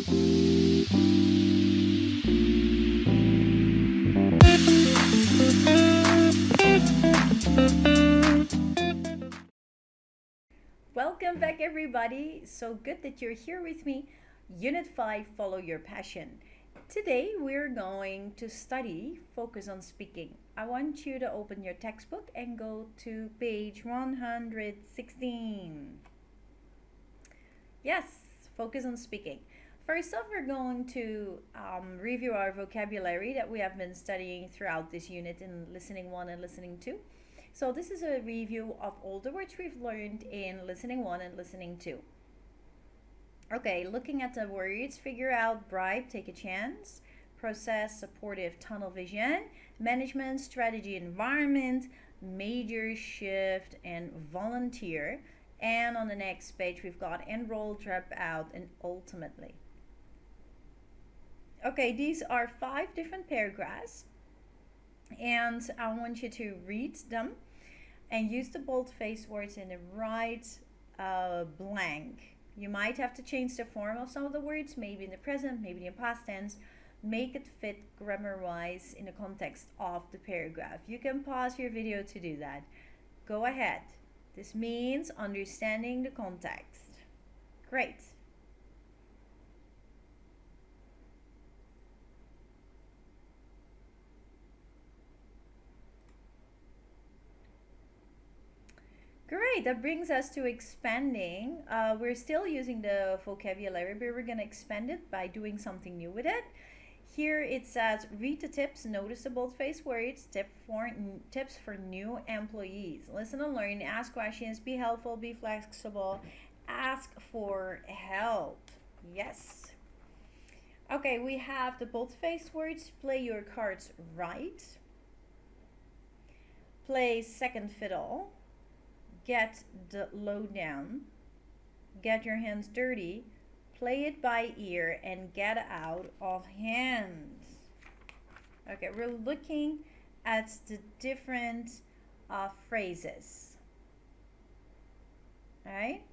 Welcome back, everybody. So good that you're here with me. Unit 5, Follow Your Passion. Today we're going to study Focus on Speaking. I want you to open your textbook and go to page 116. Yes, Focus on Speaking. First off, we're going to review our vocabulary that we have been studying throughout this unit in Listening 1 and Listening 2. So this is a review of all the words we've learned in Listening 1 and Listening 2. Okay, looking at the words, figure out bribe, take a chance, process, supportive, tunnel vision, management, strategy, environment, major, shift, and volunteer. And on the next page, we've got enroll, drop out, and ultimately. Okay, these are 5 different paragraphs, and I want you to read them and use the bold-faced words in the right blank. You might have to change the form of some of the words, maybe in the present, maybe in the past tense. Make it fit grammar-wise in the context of the paragraph. You can pause your video to do that. Go ahead. This means understanding the context. Great. Great, that brings us to expanding. We're still using the vocabulary, but we're going to expand it by doing something new with it. Here it says, read the tips, notice the bold-faced words, tips for new employees. Listen and learn, ask questions, be helpful, be flexible, ask for help. Yes. Okay, we have the bold-faced words, play your cards right, play second fiddle, get the lowdown, get your hands dirty, play it by ear, and get out of hand. Okay, we're looking at the different phrases. All right?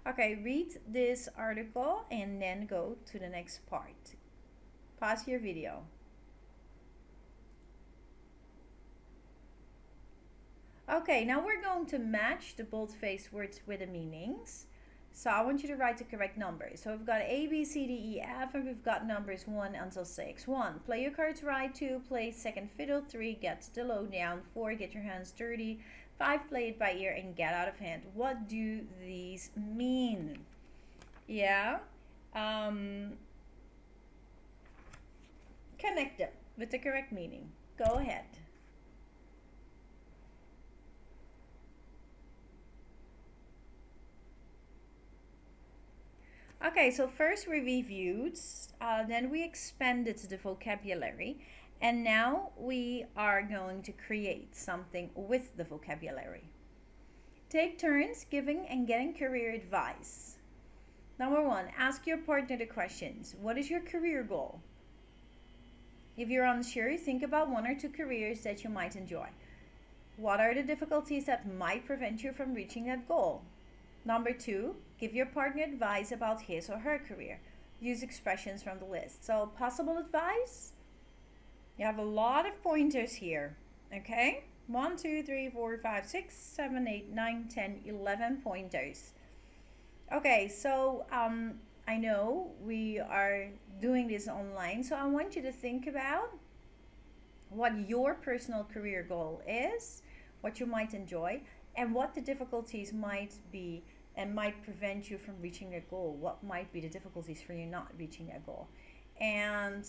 Okay, read this article and then go to the next part. Pause your video. Okay, now we're going to match the bold-faced words with the meanings. So I want you to write the correct numbers. So we've got A, B, C, D, E, F, and we've got numbers 1 until 6. 1, play your cards right. 2, play second fiddle. 3, get the lowdown. 4, get your hands dirty. 5, play it by ear and get out of hand. What do these mean? Yeah. Connect them with the correct meaning. Go ahead. Okay, so first we reviewed, then we expanded the vocabulary, and now we are going to create something with the vocabulary. Take turns giving and getting career advice. Number 1, ask your partner the questions. What is your career goal? If you're unsure, think about 1 or 2 careers that you might enjoy. What are the difficulties that might prevent you from reaching that goal? Number 2, give your partner advice about his or her career. Use expressions from the list. So, possible advice? You have a lot of pointers here. Okay? 1, 2, 3, 4, 5, 6, 7, 8, 9, 10, 11 pointers. Okay, so I know we are doing this online, so I want you to think about what your personal career goal is, what you might enjoy, and what the difficulties might be and might prevent you from reaching that goal. What might be the difficulties for you not reaching that goal? And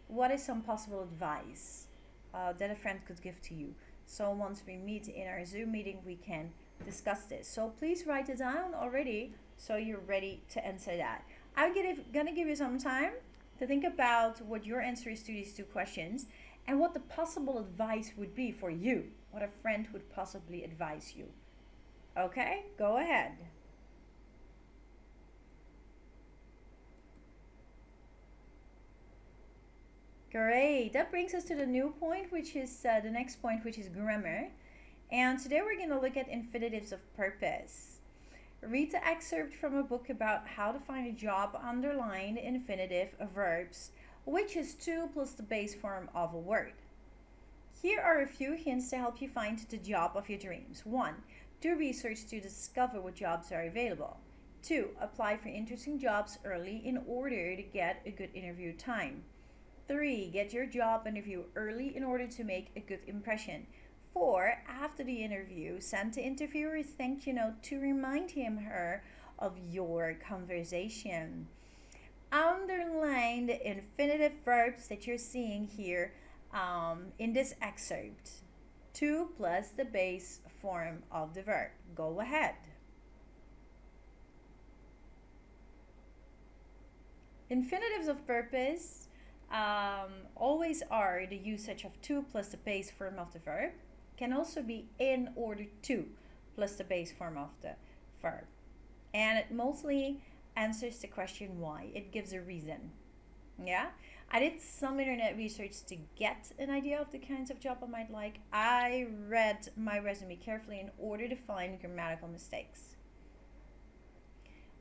what is some possible advice that a friend could give to you? So once we meet in our Zoom meeting, we can discuss this. So please write it down already so you're ready to answer that. I'm gonna give you some time to think about what your answer is to these 2 questions and what the possible advice would be for you, what a friend would possibly advise you. Okay, go ahead. Great, that brings us to the new point, which is the next point, which is grammar. And today we're going to look at infinitives of purpose. Read the excerpt from a book about how to find a job, underline the infinitive verbs, which is to plus the base form of a word. Here are a few hints to help you find the job of your dreams. 1. Do research to discover what jobs are available. 2. Apply for interesting jobs early in order to get a good interview time. 3. Get your job interview early in order to make a good impression. 4. After the interview, send the interviewer a thank you note to remind him/her of your conversation. Underline the infinitive verbs that you're seeing here in this excerpt. 2 plus the base form of the verb. Go ahead. Infinitives of purpose always are the usage of to plus the base form of the verb. Can also be in order to plus the base form of the verb. And it mostly answers the question why. It gives a reason. Yeah? I did some internet research to get an idea of the kinds of job I might like. I read my resume carefully in order to find grammatical mistakes.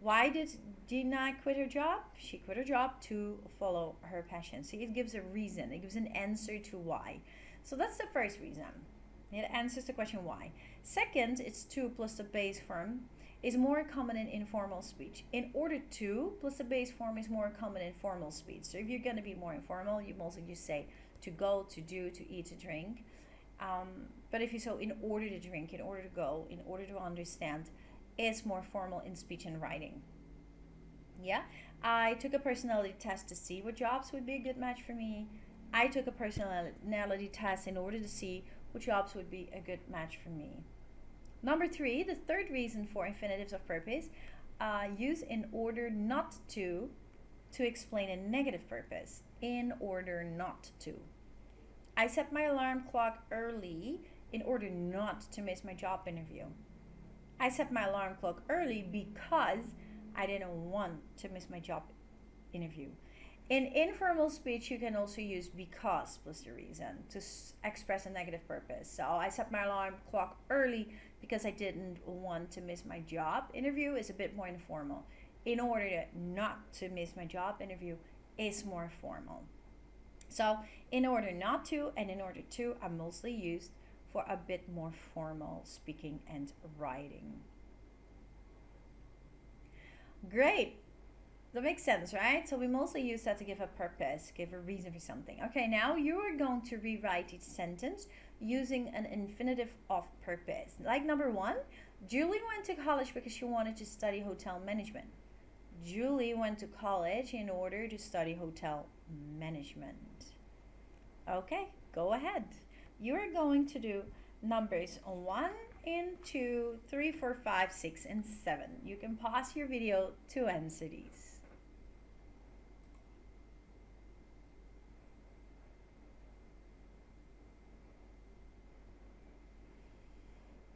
Why did Gina quit her job? She quit her job to follow her passion. See, it gives a reason. It gives an answer to why. So that's the first reason. It answers the question why. Second, it's to plus the base form is more common in informal speech. In order to plus the base form is more common in formal speech. So if you're going to be more informal, you mostly just say to go, to do, to eat, to drink. But if you say in order to drink, in order to go, in order to understand, it's more formal in speech and writing. Yeah, I took a personality test to see what jobs would be a good match for me. I took a personality test in order to see what jobs would be a good match for me. Number 3, the third reason for infinitives of purpose, use in order not to explain a negative purpose. In order not to. I set my alarm clock early in order not to miss my job interview. I set my alarm clock early because I didn't want to miss my job interview. In informal speech, you can also use because plus the reason to express a negative purpose. So I set my alarm clock early because I didn't want to miss my job interview is a bit more informal. In order not to miss my job interview is more formal. So in order not to and in order to are mostly used for a bit more formal speaking and writing. Great. That makes sense, right? So we mostly use that to give a purpose, give a reason for something. Okay, now you are going to rewrite each sentence using an infinitive of purpose. Like number 1, Julie went to college because she wanted to study hotel management. Julie went to college in order to study hotel management. Okay, go ahead. You are going to do numbers 1 and 2, 3, 4, 5, 6, and 7. You can pause your video to answer these.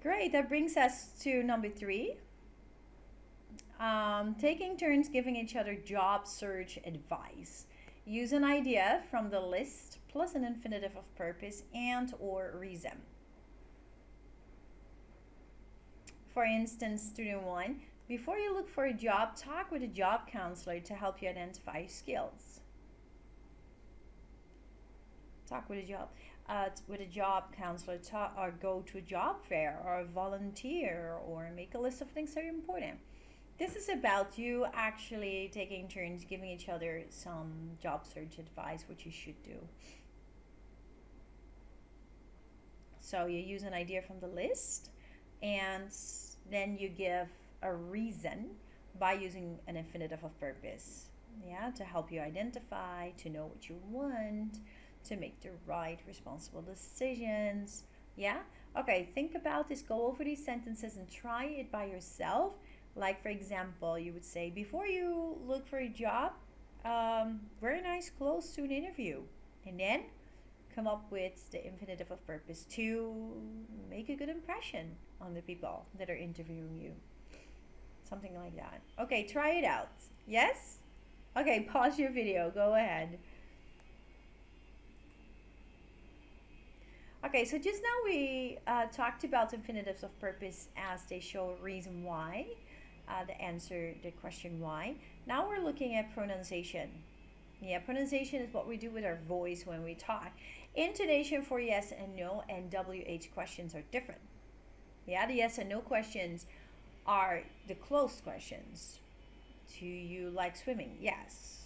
Great, that brings us to number 3. Taking turns giving each other job search advice. Use an idea from the list plus an infinitive of purpose and or reason. For instance, student 1, before you look for a job, talk with a job counselor to help you identify your skills. Talk with a job counselor, or go to a job fair or volunteer or make a list of things that are important. This is about you actually taking turns giving each other some job search advice, which you should do. So you use an idea from the list and then you give a reason by using an infinitive of purpose. Yeah, to help you identify, to know what you want, to make the right responsible decisions. Yeah, okay, think about this, go over these sentences and try it by yourself. Like for example, you would say, before you look for a job, wear nice clothes to an interview, and then come up with the infinitive of purpose to make a good impression on the people that are interviewing you. Something like that. Okay, try it out. Yes? Okay, pause your video, go ahead. Okay, so just now we talked about infinitives of purpose as they show a reason why. the question why. Now we're looking at pronunciation. Yeah, pronunciation is what we do with our voice when we talk. Intonation for yes and no and WH questions are different. Yeah, the yes and no questions are the closed questions. Do you like swimming? Yes.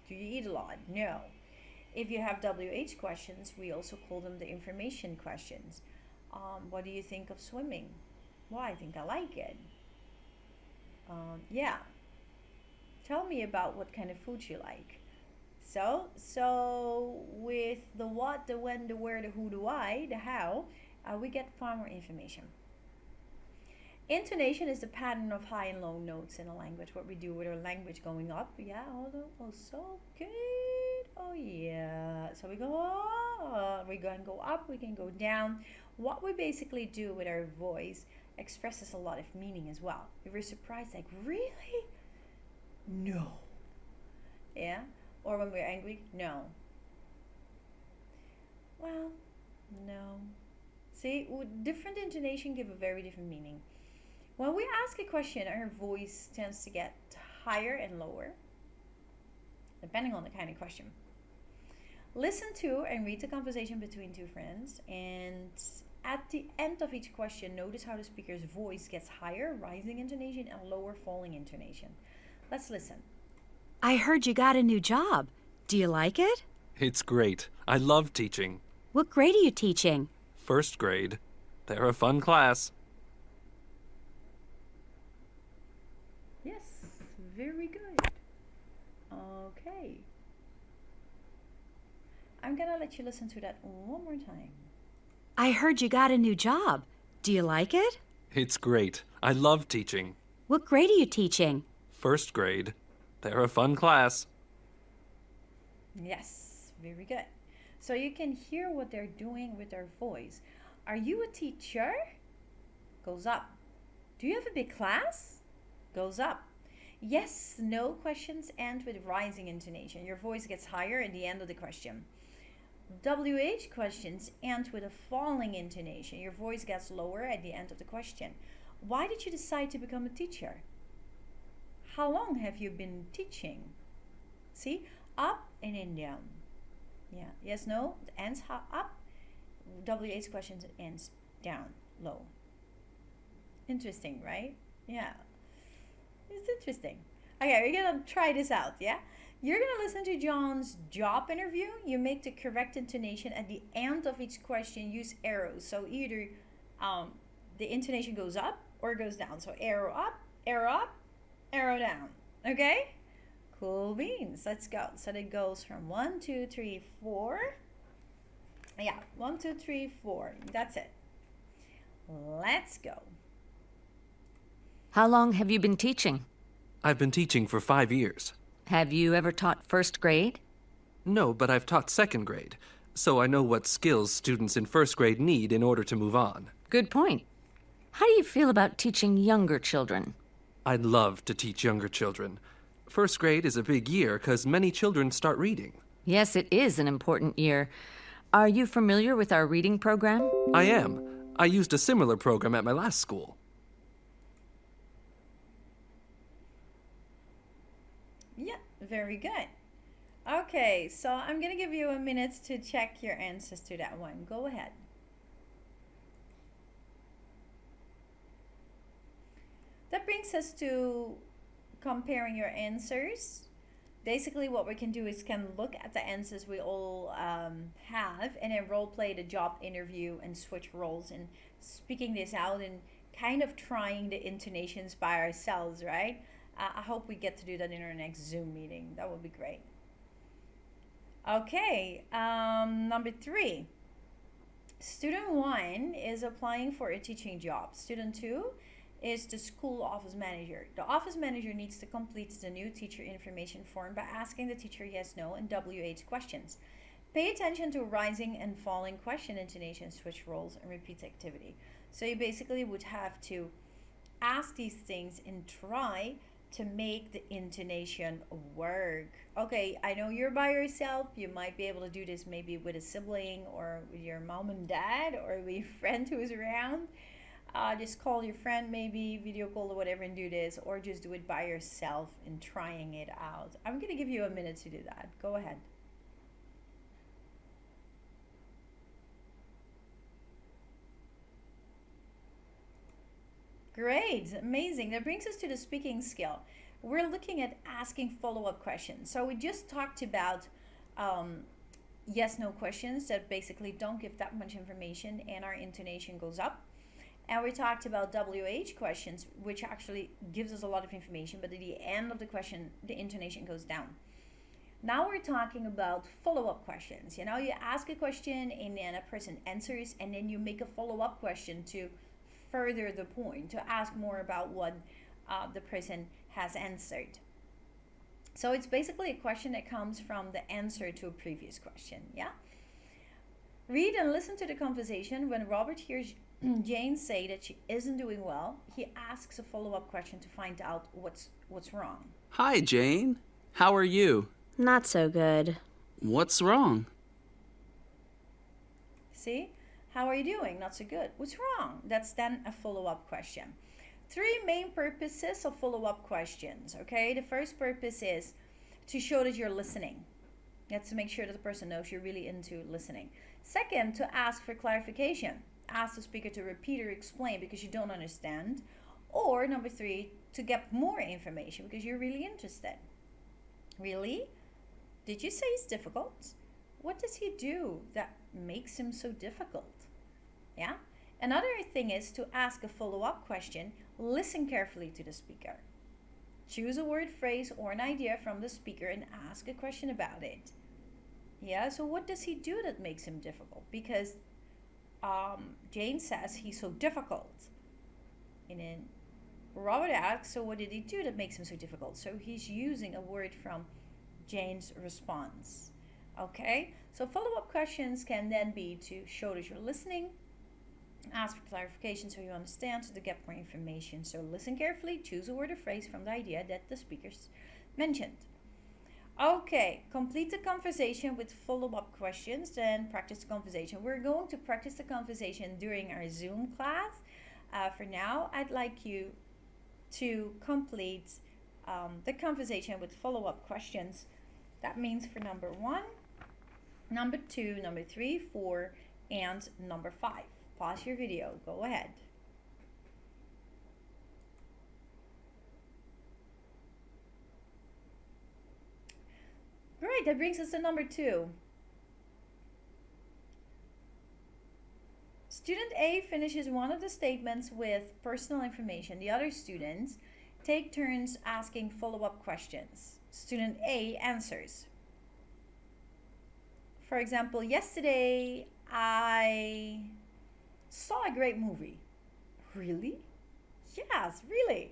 Do you eat a lot? No. If you have WH questions, we also call them the information questions. What do you think of swimming? Well, I think I like it. Yeah. Tell me about what kind of food you like. So with the what, the when, the where, the who, the why, the how, we get far more information. Intonation is the pattern of high and low notes in a language. What we do with our language going up. Yeah, oh, so good. Oh yeah. So we go up, we can go up, we can go down. What we basically do with our voice expresses a lot of meaning as well. If we're surprised, like, really? No. Yeah. Or when we're angry, no. Well, no. See, different intonation give a very different meaning. When we ask a question, our voice tends to get higher and lower, depending on the kind of question. Listen to and read the conversation between two friends, and at the end of each question, notice how the speaker's voice gets higher, rising intonation, and lower, falling intonation. Let's listen. I heard you got a new job. Do you like it? It's great. I love teaching. What grade are you teaching? First grade. They're a fun class. Yes, very good. Okay. I'm gonna let you listen to that one more time. I heard you got a new job. Do you like it? It's great. I love teaching. What grade are you teaching? First grade. They're a fun class. Yes, very good. So you can hear what they're doing with their voice. Are you a teacher? Goes up. Do you have a big class? Goes up. Yes, no questions end with rising intonation. Your voice gets higher at the end of the question. WH questions end with a falling intonation. Your voice gets lower at the end of the question. Why did you decide to become a teacher? How long have you been teaching? See, up and then down. Yeah, yes, no, it ends up. WH questions, it ends down, low. Interesting, right? Yeah, it's interesting. Okay, we're gonna try this out, yeah? You're gonna listen to John's job interview. You make the correct intonation at the end of each question. Use arrows. So either the intonation goes up or goes down. So arrow up, arrow down. Okay? Cool beans. Let's go. So that goes from 1, 2, 3, 4. Yeah, 1, 2, 3, 4. That's it. Let's go. How long have you been teaching? I've been teaching for 5 years. Have you ever taught first grade? No, but I've taught second grade, so I know what skills students in first grade need in order to move on. Good point. How do you feel about teaching younger children? I'd love to teach younger children. First grade is a big year because many children start reading. Yes, it is an important year. Are you familiar with our reading program? I am. I used a similar program at my last school. Yeah, very good. Okay, so I'm going to give you a minute to check your answers to that one. Go ahead. That brings us to comparing your answers. Basically, what we can do is can look at the answers we all have and then role play the job interview and switch roles and speaking this out and kind of trying the intonations by ourselves, right? I hope we get to do that in our next Zoom meeting. That would be great. Okay, number 3. Student 1 is applying for a teaching job. Student 2 is the school office manager. The office manager needs to complete the new teacher information form by asking the teacher yes, no, and WH questions. Pay attention to rising and falling question intonation, switch roles, and repeat the activity. So you basically would have to ask these things and try to make the intonation work. Okay, I know you're by yourself. You might be able to do this maybe with a sibling or with your mom and dad or with a friend who is around. Just call your friend, maybe video call or whatever, and do this, or just do it by yourself and trying it out. I'm gonna give you a minute to do that. Go ahead. Great, amazing. That brings us to the speaking skill. We're looking at asking follow-up questions. So we just talked about yes no questions that basically don't give that much information and our intonation goes up. And we talked about WH questions, which actually gives us a lot of information, but at the end of the question, the intonation goes down. Now we're talking about follow-up questions. You know, you ask a question and then a person answers, and then you make a follow-up question to further the point, to ask more about what the person has answered. So it's basically a question that comes from the answer to a previous question, yeah? Read and listen to the conversation. When Robert hears Jane say that she isn't doing well, he asks a follow-up question to find out what's wrong. Hi, Jane. How are you? Not so good. What's wrong? See? How are you doing? Not so good. What's wrong? That's then a follow-up question. 3 main purposes of follow-up questions, okay? The first purpose is to show that you're listening. That's to make sure that the person knows you're really into listening. Second, to ask for clarification. Ask the speaker to repeat or explain because you don't understand. Or number 3, to get more information because you're really interested. Really? Did you say it's difficult? What does he do that makes him so difficult? Yeah? Another thing is to ask a follow-up question. Listen carefully to the speaker. Choose a word, phrase, or an idea from the speaker and ask a question about it. Yeah, so what does he do that makes him difficult? Because Jane says he's so difficult. And then Robert asks, so what did he do that makes him so difficult? So he's using a word from Jane's response. Okay, so follow-up questions can then be to show that you're listening, ask for clarification so you understand, so to get more information. So listen carefully, choose a word or phrase from the idea that the speakers mentioned. Okay, complete the conversation with follow-up questions, then practice the conversation. We're going to practice the conversation during our Zoom class. For now, I'd like you to complete the conversation with follow-up questions. That means for number 1, number 2, number 3, 4, and number 5. Pause your video. Go ahead. Great, that brings us to number 2. Student A finishes one of the statements with personal information. The other students take turns asking follow-up questions. Student A answers. For example, yesterday I saw a great movie. Really? Yes, really.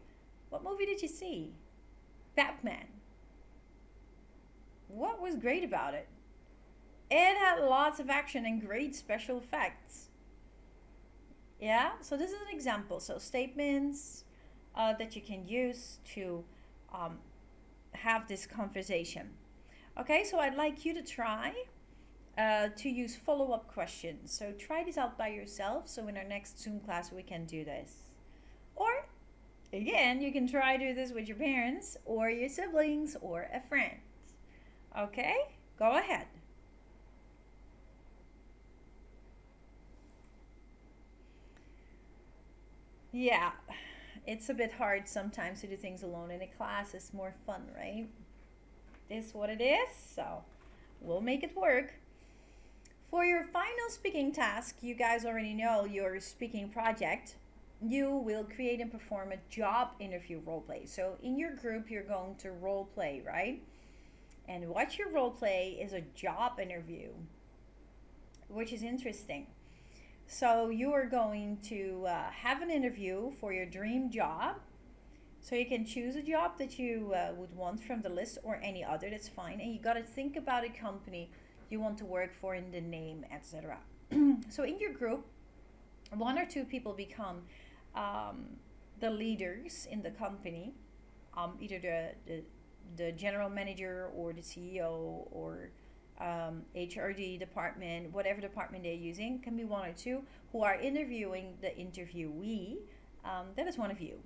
What movie did you see? Batman. What was great about it? It had lots of action and great special effects. Yeah, so this is an example. So statements that you can use to have this conversation. Okay, so I'd like you to try to use follow-up questions. So try this out by yourself, so in our next Zoom class we can do this. Or, again, you can try to do this with your parents or your siblings or a friend. Okay, go ahead. Yeah, it's a bit hard sometimes to do things alone. In a class, it's more fun, right? This is what it is, so we'll make it work. For your final speaking task, you guys already know your speaking project. You will create and perform a job interview role play. So in your group, you're going to role play, right? And what your role play is a job interview, which is interesting. So you are going to have an interview for your dream job. So you can choose a job that you would want from the list or any other, that's fine. And you got to think about a company you want to work for in the name, etc. So in your group, 1 or 2 people become the leaders in the company, either the general manager or the CEO or HRD department, whatever department they're using, can be one or two who are interviewing the interviewee. That is one of you.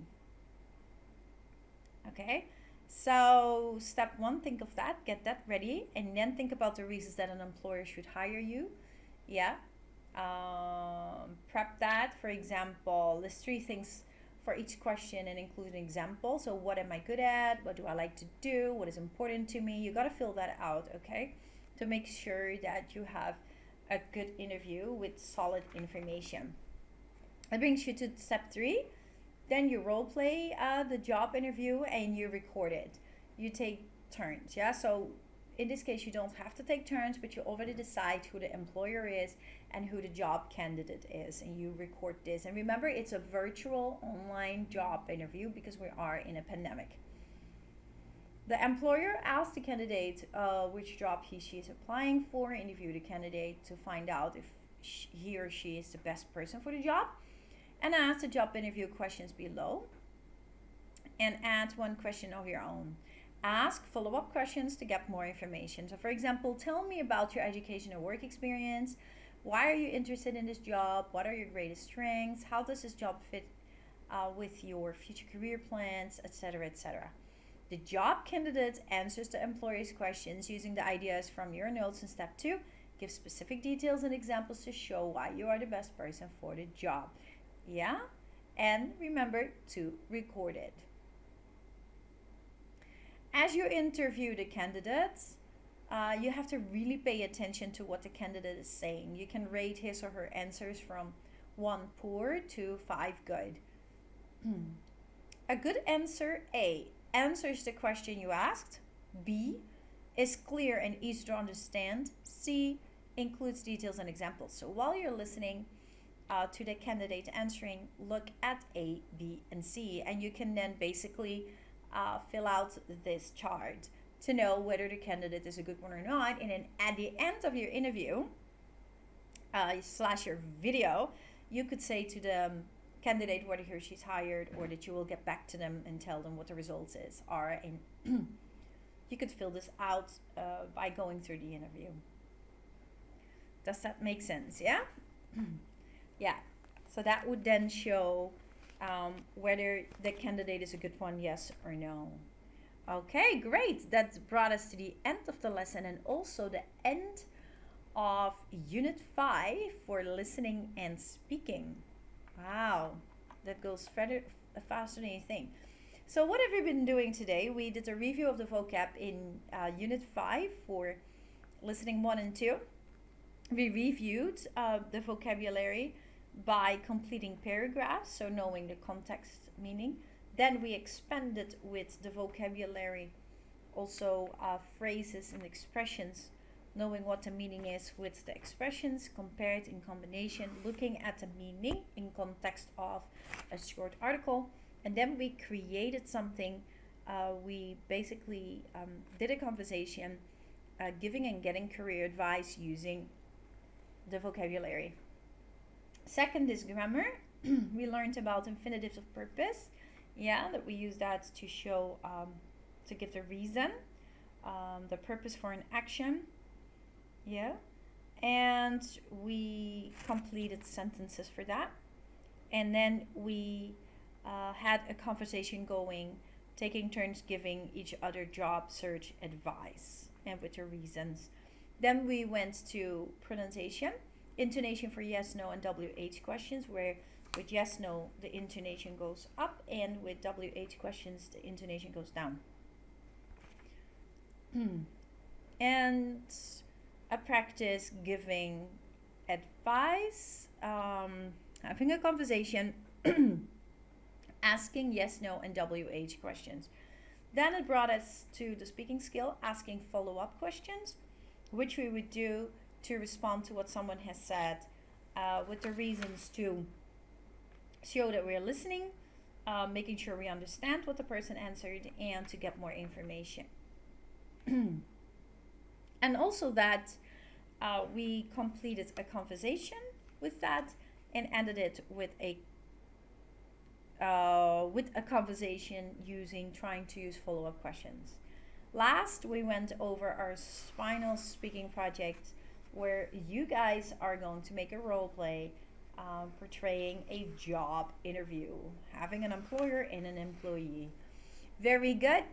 Okay, so step one, think of that, get that ready, and then think about the reasons that an employer should hire you. Yeah, prep that. For example, list 3 things for each question and include an example. So what am I good at? What do I like to do? What is important to me? You got to fill that out, okay, to make sure that you have a good interview with solid information. That brings you to step 3. Then you role play the job interview and you record it. You take turns, yeah? So in this case, you don't have to take turns, but you already decide who the employer is and who the job candidate is, and you record this. And remember, it's a virtual online job interview because we are in a pandemic. The employer asks the candidate which job she is applying for, interview the candidate to find out if he or she is the best person for the job, and ask the job interview questions below, and add one question of your own. Ask follow-up questions to get more information. So for example, tell me about your education and work experience. Why are you interested in this job? What are your greatest strengths? How does this job fit with your future career plans, etc., etc. The job candidate answers the employer's questions using the ideas from your notes in step 2. Give specific details and examples to show why you are the best person for the job. Yeah? And remember to record it. As you interview the candidates, you have to really pay attention to what the candidate is saying. You can rate his or her answers from 1 poor to 5 good. A good answer: A, answers the question you asked. B, is clear and easy to understand. C, includes details and examples. So while you're listening to the candidate answering, look at A, B, and C, and you can then basically fill out this chart to know whether the candidate is a good one or not. And then at the end of your interview / your video, you could say to the candidate whether he or she's hired, or that you will get back to them and tell them what the results are. And you could fill this out by going through the interview. Does that make sense? Yeah? Yeah. So that would then show whether the candidate is a good one, yes or no. Okay, great. That brought us to the end of the lesson, and also the end of Unit 5 for listening and speaking. Wow, that goes faster than you think. So what have we been doing today? We did a review of the vocab in Unit 5 for listening 1 and 2. We reviewed the vocabulary by completing paragraphs, so knowing the context meaning. Then we expanded with the vocabulary, also phrases and expressions, knowing what the meaning is with the expressions, compared in combination, looking at the meaning in context of a short article. And then we created something. We basically did a conversation, giving and getting career advice using the vocabulary. Second is grammar. We learned about infinitives of purpose. Yeah, that we use that to show, to give the reason, the purpose for an action. Yeah, and we completed sentences for that. And then we had a conversation going, taking turns giving each other job search advice and with the reasons. Then we went to pronunciation, intonation for yes, no, and WH questions, where with yes, no, the intonation goes up, and with WH questions, the intonation goes down. And a practice giving advice, having a conversation, asking yes, no, and WH questions. Then it brought us to the speaking skill, asking follow-up questions, which we would do to respond to what someone has said, with the reasons to show that we're listening, making sure we understand what the person answered, and to get more information. And also that we completed a conversation with that and ended it with a conversation trying to use follow-up questions. Last, we went over our final speaking project where you guys are going to make a role play portraying a job interview, having an employer and an employee. Very good.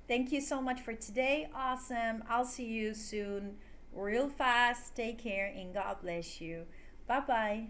Thank you so much for today. Awesome. I'll see you soon. Real fast. Take care and God bless you. Bye bye.